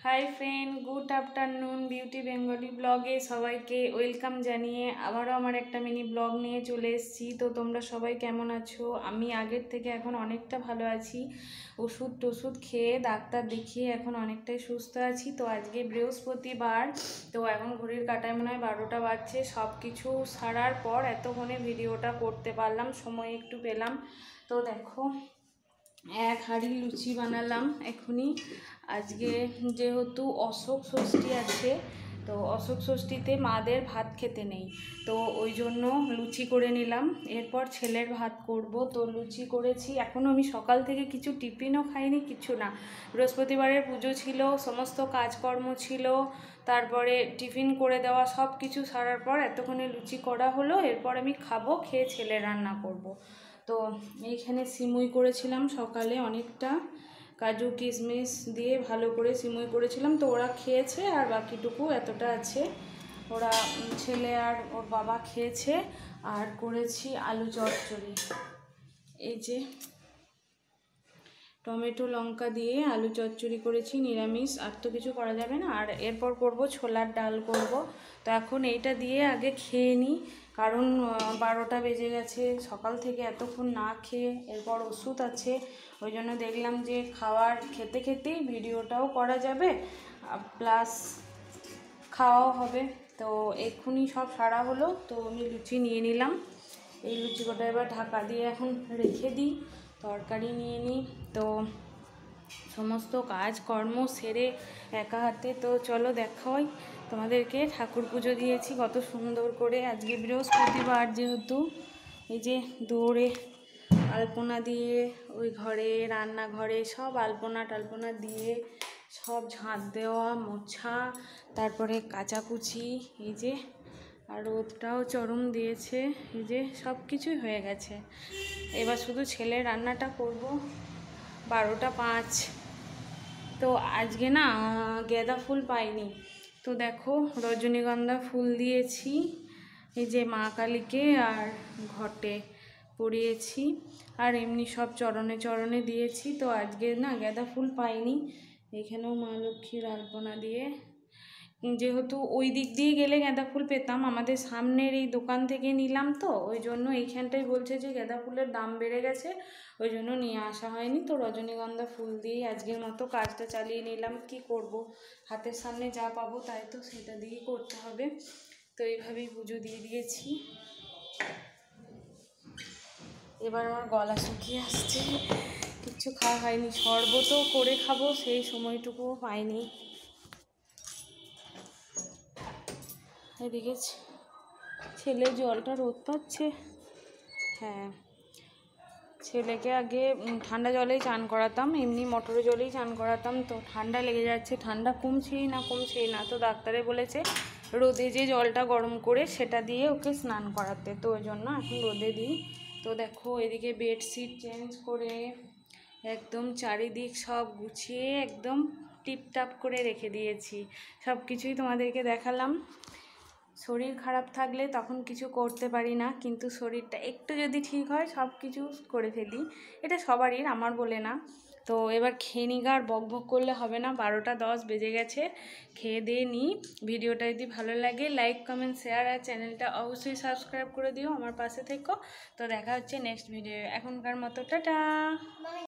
Hi friend, good afternoon. Beauty Bengali ব্লগে সবাইকে welcome জানিয়ে আবারও আমার একটা মিনি ব্লগ নিয়ে চলে এসেছি। তো তোমরা সবাই কেমন আছো? আমি আগের থেকে এখন অনেকটা ভালো আছি। ওষুধ খেয়ে ডাক্তার দেখিয়ে এখন অনেকটাই সুস্থ আছি। তো আজকে বৃহস্পতিবার, তো এখন ঘড়ির কাঁটায় মনে হয় 12টা বাজছে। সব কিছু সারার পর এতক্ষণে ভিডিওটা করতে পারলাম, সময় একটু পেলাম। তো দেখো, এক হাঁড়ি লুচি বানালাম এখনই। আজকে যেহেতু অশোক ষষ্ঠী আছে, তো অশোক ষষ্ঠীতে মাদের ভাত খেতে নেই, তো ওই জন্য লুচি করে নিলাম। এরপর ছেলের ভাত করব। তো লুচি করেছি। এখনও আমি সকাল থেকে কিছু টিফিনও খাইনি, কিছু না। বৃহস্পতিবারের পুজো ছিল, সমস্ত কাজকর্ম ছিল, তারপরে টিফিন করে দেওয়া, সব কিছু সারার পর এতক্ষণে লুচি করা হলো। এরপর আমি খাবো, খেয়ে ছেলে রান্না করব। তো এইখানে সিমুই করেছিলাম সকালে, অনেকটা কাজু কিশমিশ দিয়ে ভালো করে সিমুই করেছিলাম। তো ওরা খেয়েছে, আর বাকিটুকু এতটা আছে, ওরা ছেলে আর ওর বাবা খেয়েছে। আর করেছি আলু চচ্চড়ি, এই যে টমেটো লঙ্কা দিয়ে আলু চচ্চড়ি করেছি, নিরামিষ, আর তো কিছু করা যাবে না। আর এরপর করব ছোলার ডাল করব। তো এখন এইটা দিয়ে আগে খেয়ে নিই, কারণ 12টা বেজে গেছে, সকাল থেকে এতক্ষণ না খেয়ে। এরপর ওষুধ আছে, ওই জন্য দেখলাম যে খেতে খেতেই ভিডিওটাও করা যাবে, প্লাস খাওয়াও হবে। তো এক্ষুনি সব সারা হলো। তো আমি লুচি নিয়ে নিলাম। এই লুচি কটা এবার ঢাকা দিয়ে এখন রেখে দিই, তরকারি নিয়ে নিই। তো সমস্ত কাজকর্ম সেরে একা হাতে, তো চলো দেখাই তোমাদেরকে। ঠাকুর পুজো দিয়েছি কত সুন্দর করে। আজকে বৃহস্পতিবার যেহেতু, এই যে দৌড়ে আলপনা দিয়ে ওই ঘরে, রান্নাঘরে সব আলপনা টালপনা দিয়ে, সব ঝাঁট দেওয়া, মোছা, তারপরে কাচাকুচি, এই যে আর রোদটাও চরম দিয়েছে, এই যে সব কিছুই হয়ে গেছে। এবার শুধু ছেলের রান্নাটা করব। 12টা 5। তো আজকে না গাঁদা ফুল পাইনি, তো দেখো রজনীগন্ধা ফুল দিয়েছি, এই যে মা কালীকে আর ঘটে পরিয়েছি, আর এমনি সব চরণে চরণে দিয়েছি। তো আজকে না গাঁদা ফুল পাইনি। এখানেও মা লক্ষ্মীর আলপনা দিয়ে, যেহেতু ওই দিক দিয়ে গেলে গাঁদা ফুল পেতাম, আমাদের সামনের এই দোকান থেকে নিলাম, তো ওই জন্য এইখানটাই বলছে যে গাঁদা ফুলের দাম বেড়ে গেছে, ওই জন্য নিয়ে আসা হয়নি। তো রজনীগন্ধা ফুল দিয়েই আজকের মতো কাজটা চালিয়ে নিলাম। কি করব, হাতের সামনে যা পাবো তাই তো সেটা দিয়েই করতে হবে। তো এইভাবেই পুজো দিয়ে দিয়েছি। এবার আমার গলা শুকিয়ে আসছে, কিচ্ছু খাওয়া হয়নি, শরবতও করে খাবো সেই সময়টুকুও পাইনি। এদিকে ছেলে জলটা রোদ পাচ্ছে। হ্যাঁ, ছেলেকে আগে ঠান্ডা জলেই চান করাতাম, এমনি মোটরের জলেই চান করাতাম। তো ঠান্ডা লেগে যাচ্ছে, ঠান্ডা কমছেই না। তো ডাক্তারে বলেছে রোদে যে জলটা গরম করে সেটা দিয়ে ওকে স্নান করাতে, তো ওই জন্য এখন রোদে দিই। তো দেখো এদিকে বেডশিট চেঞ্জ করে একদম চারিদিক সব গুছিয়ে একদম টিপটাপ করে রেখে দিয়েছি। সব কিছুই তোমাদেরকে দেখালাম। শরীর খারাপ থাকলে তখন কিছু করতে পারি না, কিন্তু শরীরটা একটু যদি ঠিক হয় সব কিছু করে ফেলি। এটা সবারই, আমার বলে না। তো এবার খেয়ে নিই, আর বক বক করলে হবে না। 12টা 10 বেজে গেছে, খেয়ে দিয়ে নিই। ভিডিওটা যদি ভালো লাগে লাইক কমেন্ট শেয়ার, আর চ্যানেলটা অবশ্যই সাবস্ক্রাইব করে দিও, আমার পাশে থেকো। তো দেখা হচ্ছে নেক্সট ভিডিও। এখনকার মতো টাটা।